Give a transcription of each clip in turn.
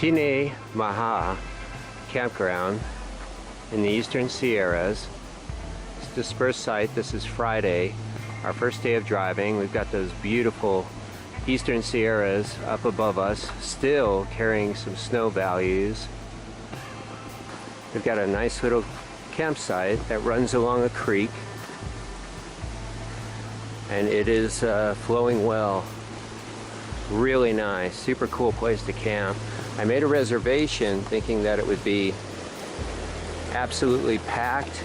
Tine Maha campground in the Eastern Sierras. It's a dispersed site. This is Friday, our first day of driving. We've got those beautiful Eastern Sierras up above us, still carrying some snow values. We've got a nice little campsite that runs along a creek, and it is flowing well. Really nice, super cool place to camp. I made a reservation thinking that it would be absolutely packed,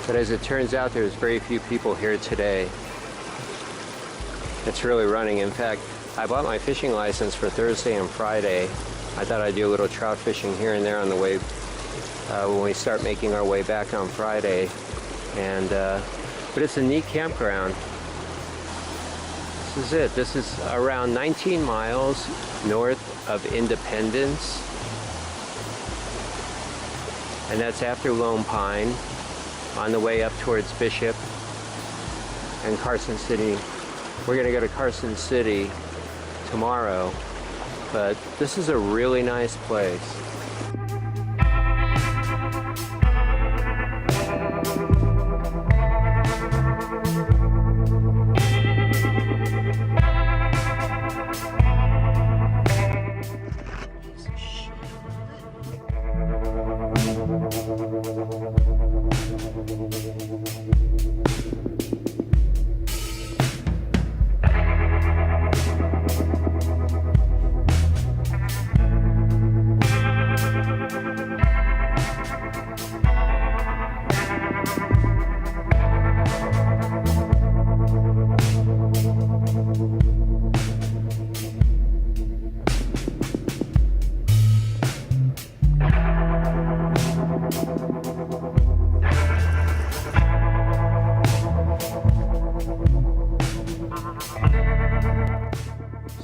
but as it turns out, there's very few people here today. It's really running. In fact, I bought my fishing license for Thursday and Friday. I thought I'd do a little trout fishing here and there on the way when we start making our way back on Friday. But it's a neat campground. This is it. This is around 19 miles north of Independence, and that's after Lone Pine, on the way up towards Bishop and Carson City. We're going to go to Carson City tomorrow, but this is a really nice place.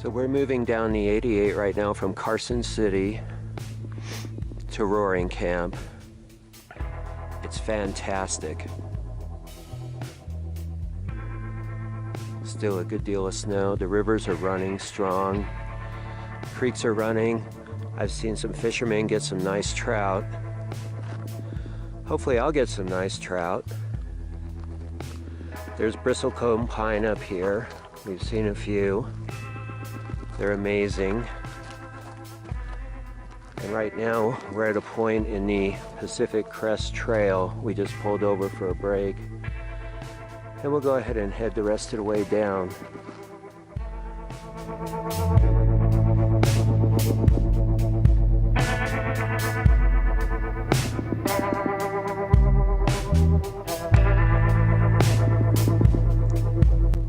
So we're moving down the 88 right now from Carson City to Roaring Camp. It's fantastic. Still a good deal of snow. The rivers are running strong. Creeks are running. I've seen some fishermen get some nice trout. Hopefully I'll get some nice trout. There's bristlecone pine up here. We've seen a few. They're amazing. And right now we're at a point in the Pacific Crest Trail. We just pulled over for a break, and we'll go ahead and head the rest of the way down.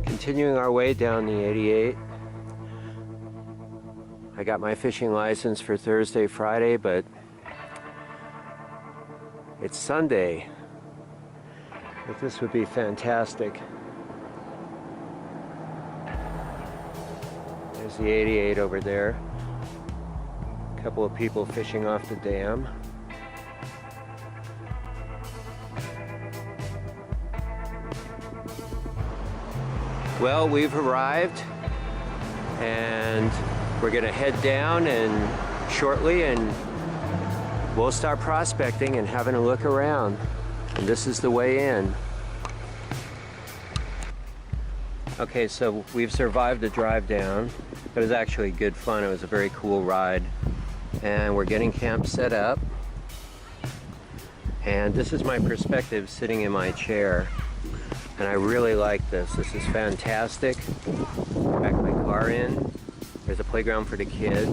Continuing our way down the 88. I got my fishing license for Thursday, Friday, but it's Sunday. But this would be fantastic. There's the 88 over there. A couple of people fishing off the dam. Well, we've arrived, and we're gonna head down shortly, and we'll start prospecting and having a look around. And this is the way in. Okay, so we've survived the drive down. It was actually good fun. It was a very cool ride. And we're getting camp set up. And this is my perspective sitting in my chair. And I really like this. This is fantastic. Back my car in. There's a playground for the kids.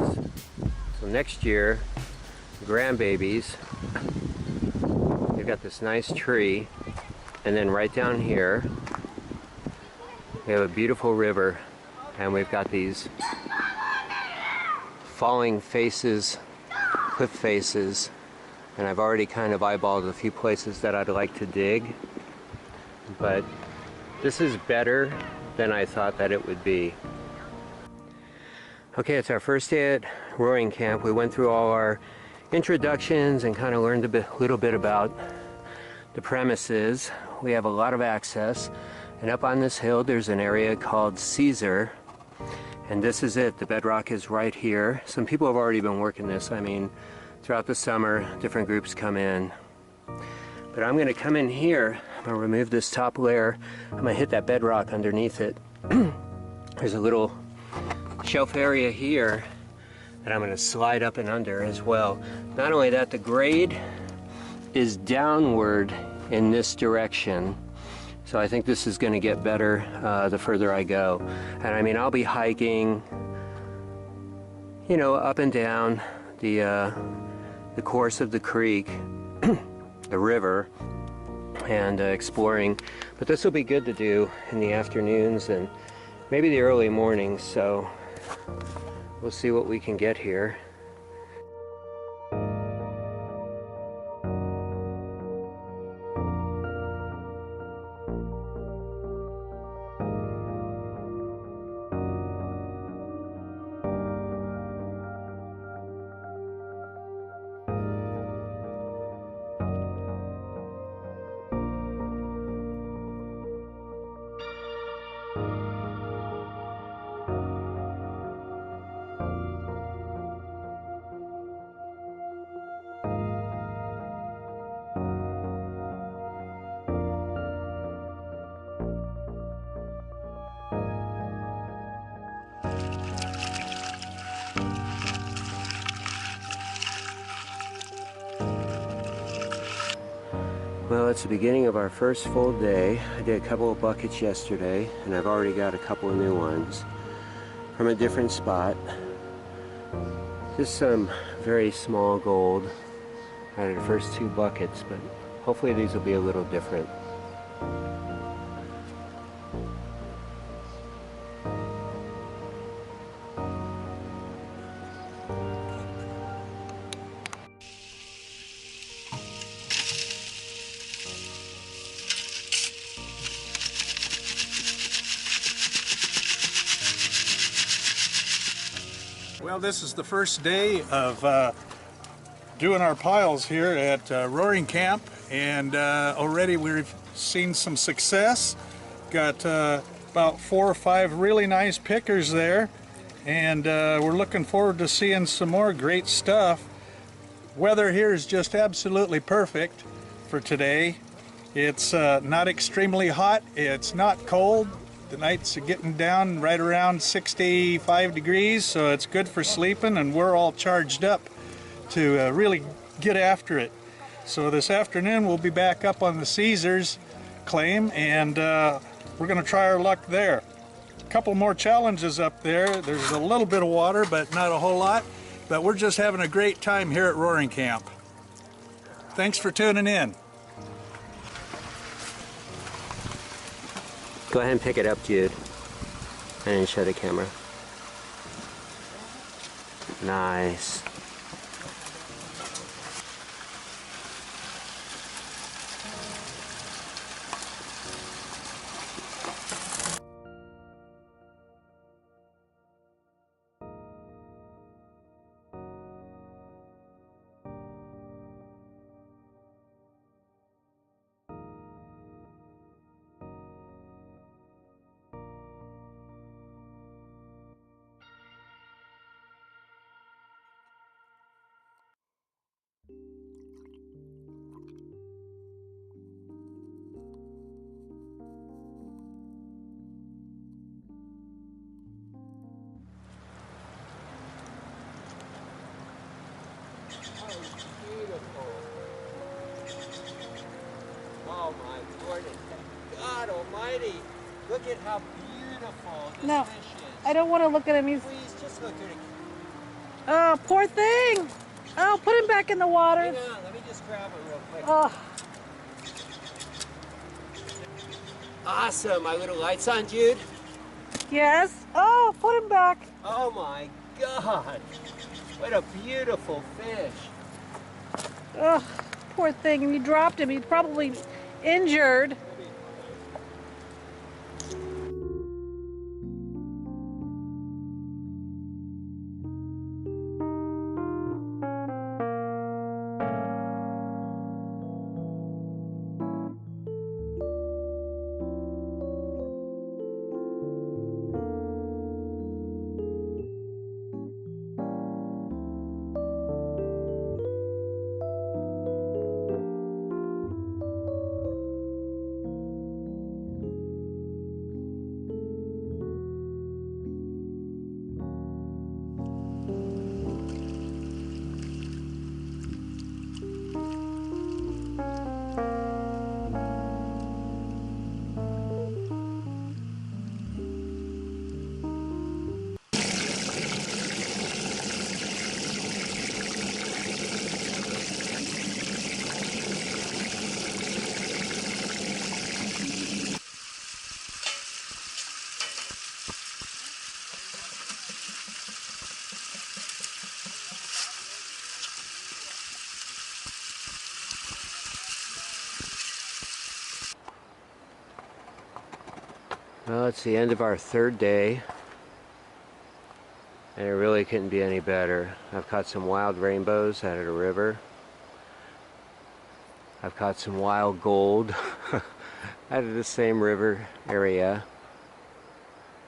So next year, grandbabies, they've got this nice tree, and then right down here, we have a beautiful river, and we've got these falling faces, cliff faces, and I've already kind of eyeballed a few places that I'd like to dig, but this is better than I thought that it would be. Okay, it's our first day at Roaring Camp. We went through all our introductions and kind of learned a little bit about the premises. We have a lot of access, and up on this hill there's an area called Caesar, And this is it. The bedrock is right here. Some people have already been working this. I mean, throughout the summer, different groups come in. But I'm gonna come in here. I'm gonna remove this top layer. I'm gonna hit that bedrock underneath it. There's a little shelf area here that I'm gonna slide up and under as well. Not only that, the grade is downward in this direction. So I think this is gonna get better the further I go. And I mean, I'll be hiking, you know, up and down the course of the creek, the river, and exploring. But this will be good to do in the afternoons and maybe the early mornings, so we'll see what we can get here. Well, it's the beginning of our first full day. I did a couple of buckets yesterday, and I've already got a couple of new ones from a different spot. Just some very small gold out of the first 2 buckets, but hopefully these will be a little different. Well, this is the first day of doing our piles here at Roaring Camp, and already we've seen some success. Got about 4 or 5 really nice pickers there, and we're looking forward to seeing some more great stuff. Weather here is just absolutely perfect for today. It's not extremely hot, it's not cold. The nights are getting down right around 65 degrees, so it's good for sleeping, and we're all charged up to really get after it. So this afternoon we'll be back up on the Caesars claim, and we're going to try our luck there. A couple more challenges up there. There's a little bit of water, but not a whole lot. But we're just having a great time here at Roaring Camp. Thanks for tuning in. Go ahead and pick it up, Jude, and then show the camera. Nice. Oh my goodness. God almighty. Look at how beautiful this No, fish is. I don't want to look at him. He's... Please just look at it. Oh, poor thing. Oh, put him back in the water. Hang on, let me just grab it real quick. Oh, Awesome. My little lights on, Jude. yes. Oh, put him back. Oh my God. What a beautiful fish. Oh, poor thing. And you dropped him. He's probably injured. Well, it's the end of our third day, and it really couldn't be any better. I've caught some wild rainbows out of the river. I've caught some wild gold out of the same river area.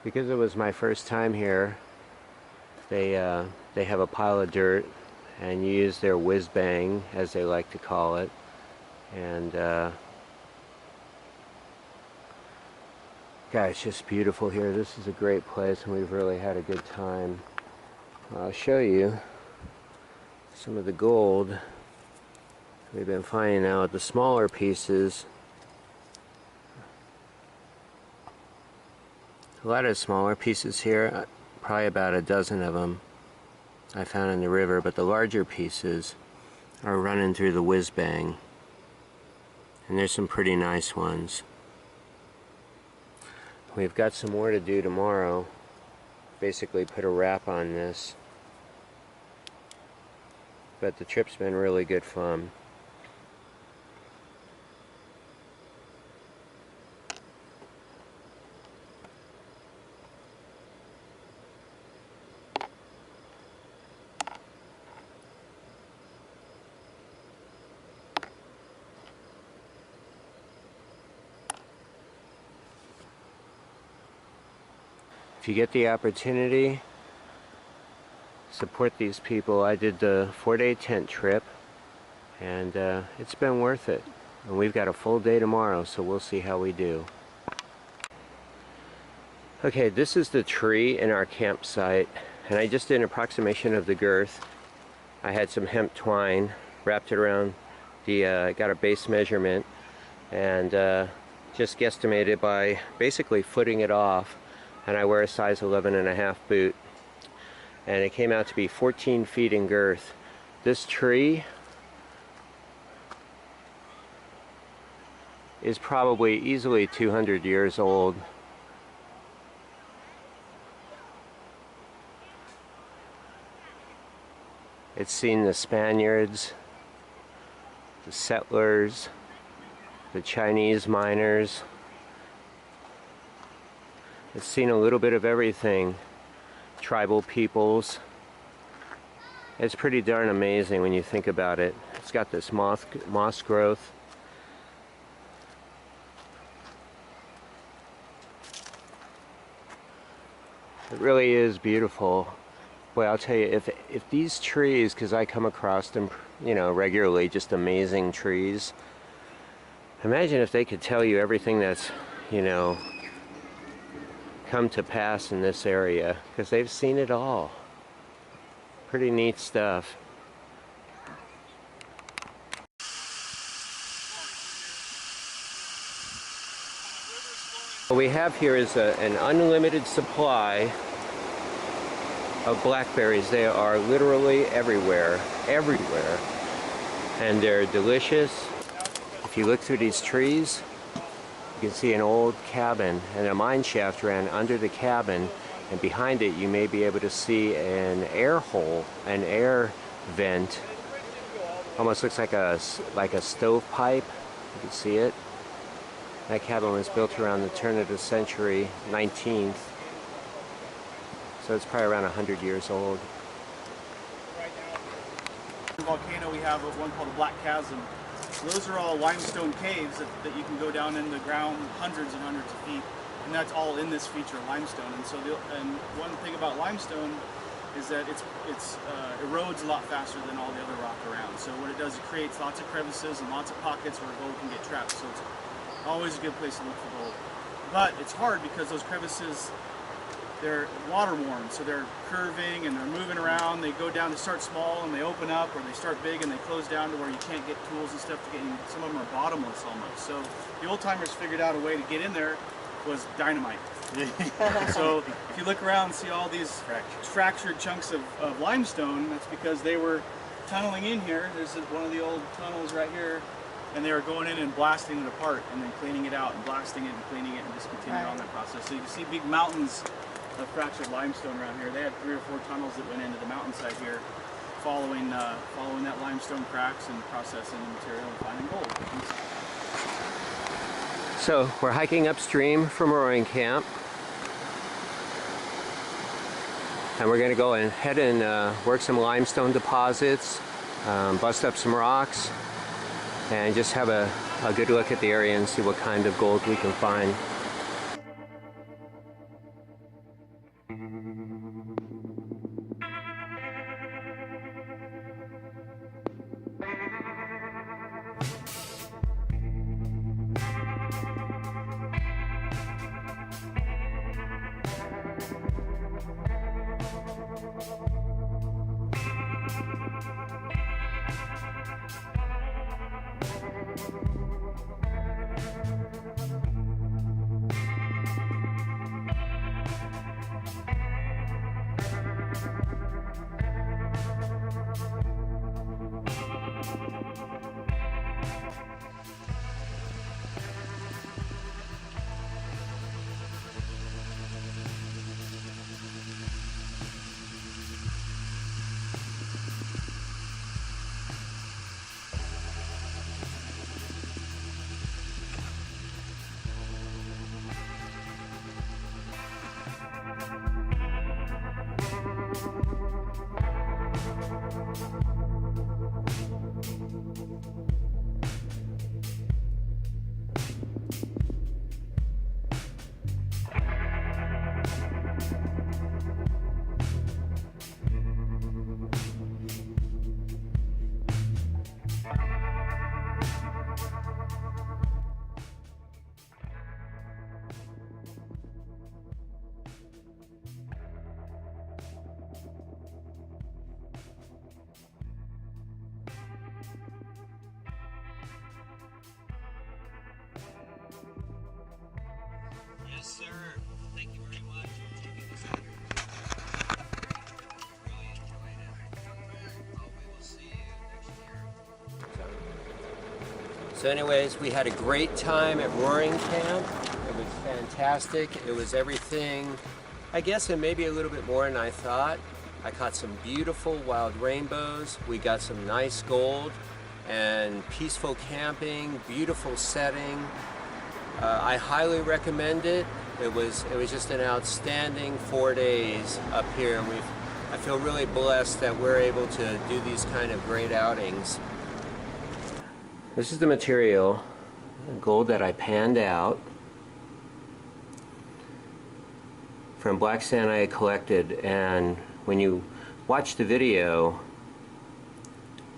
Because it was my first time here, they have a pile of dirt and use their whiz bang, as they like to call it, and God, it's just beautiful here. This is a great place and we've really had a good time. I'll show you some of the gold we've been finding now at the smaller pieces. A lot of smaller pieces here, probably about a dozen of them I found in the river, but the larger pieces are running through the whiz bang. And there's some pretty nice ones. We've got some more to do tomorrow. Basically put a wrap on this. But the trip's been really good fun. If you get the opportunity, support these people. I did the 4-day tent trip, and it's been worth it. And we've got a full day tomorrow, so we'll see how we do. Okay, this is the tree in our campsite, and I just did an approximation of the girth. I had some hemp twine, wrapped it around the, got a base measurement, and just guesstimated by basically footing it off. And I wear a size 11.5 boot, and it came out to be 14 feet in girth. This tree is probably easily 200 years old. It's seen the Spaniards, the settlers, the Chinese miners. It's seen a little bit of everything. Tribal peoples. It's pretty darn amazing when you think about it. It's got this moss growth. It really is beautiful. Boy, I'll tell you, if these trees, because I come across them, you know, regularly, just amazing trees. Imagine if they could tell you everything that's, you know, come to pass in this area, because they've seen it all. Pretty neat stuff. What we have here is an unlimited supply of blackberries. They are literally everywhere, everywhere, and they're delicious. If you look through these trees, you can see an old cabin, and a mine shaft ran under the cabin, and behind it you may be able to see an air hole, an air vent. Almost looks like a stovepipe. You can see it. That cabin was built around the turn of the century, 19th. So it's probably around 100 years old. Volcano, we have one called the Black Chasm. So those are all limestone caves that you can go down in the ground hundreds and hundreds of feet, and that's all in this feature, limestone. And so, one thing about limestone is that it erodes a lot faster than all the other rock around. So what it does, it creates lots of crevices and lots of pockets where gold can get trapped. So it's always a good place to look for gold. But it's hard because those crevices, they're water worn, so they're curving and they're moving around. They go down, they start small and they open up, or they start big and they close down to where you can't get tools and stuff to get in. Some of them are bottomless almost. So the old timers figured out a way to get in there was dynamite. So if you look around and see all these fractured chunks of limestone, that's because they were tunneling in here. There's one of the old tunnels right here, and they were going in and blasting it apart and then cleaning it out and blasting it and cleaning it and just continuing on that process. So you can see big mountains of fractured limestone around here. They had 3 or 4 tunnels that went into the mountainside here, following that limestone cracks and processing the material and finding gold. So we're hiking upstream from Roaring Camp, and we're going to go ahead and work some limestone deposits, bust up some rocks, and just have a good look at the area and see what kind of gold we can find. Yes, sir. Thank you very much for taking this interview. Really enjoyed it. Hope we will see you next year. So anyways, we had a great time at Roaring Camp. It was fantastic. It was everything, I guess, and maybe a little bit more than I thought. I caught some beautiful wild rainbows. We got some nice gold and peaceful camping, beautiful setting. I highly recommend it. It was just an outstanding 4 days up here, and I feel really blessed that we're able to do these kind of great outings. This is the material, gold that I panned out from black sand I collected, and when you watch the video,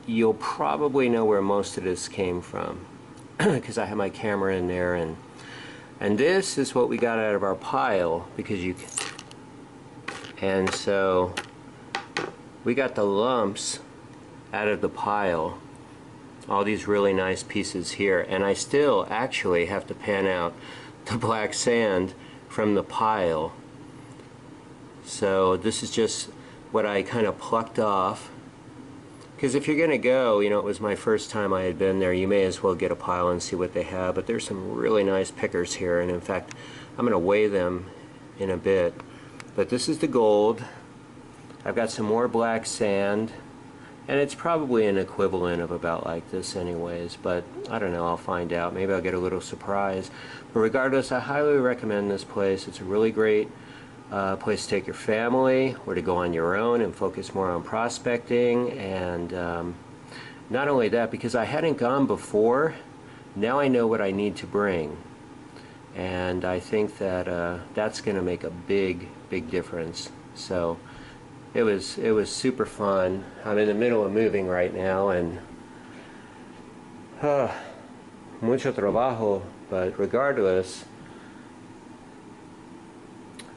you'll probably know where most of this came from because I have my camera in there, and this is what we got out of our pile, because you can, and so we got the lumps out of the pile, all these really nice pieces here, and I still actually have to pan out the black sand from the pile. So this is just what I kind of plucked off, because if you're gonna go, you know, it was my first time I had been there, you may as well get a pile and see what they have. But there's some really nice pickers here, and in fact I'm gonna weigh them in a bit. But this is the gold. I've got some more black sand, and it's probably an equivalent of about like this anyways, but I don't know, I'll find out. Maybe I'll get a little surprise. But regardless, I highly recommend this place. It's a really great place to take your family, or to go on your own and focus more on prospecting. And not only that, because I hadn't gone before, now I know what I need to bring, and I think that that's going to make a big difference. So it was super fun. I'm in the middle of moving right now, and mucho trabajo, but regardless,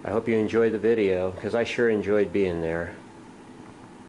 I hope you enjoyed the video, because I sure enjoyed being there.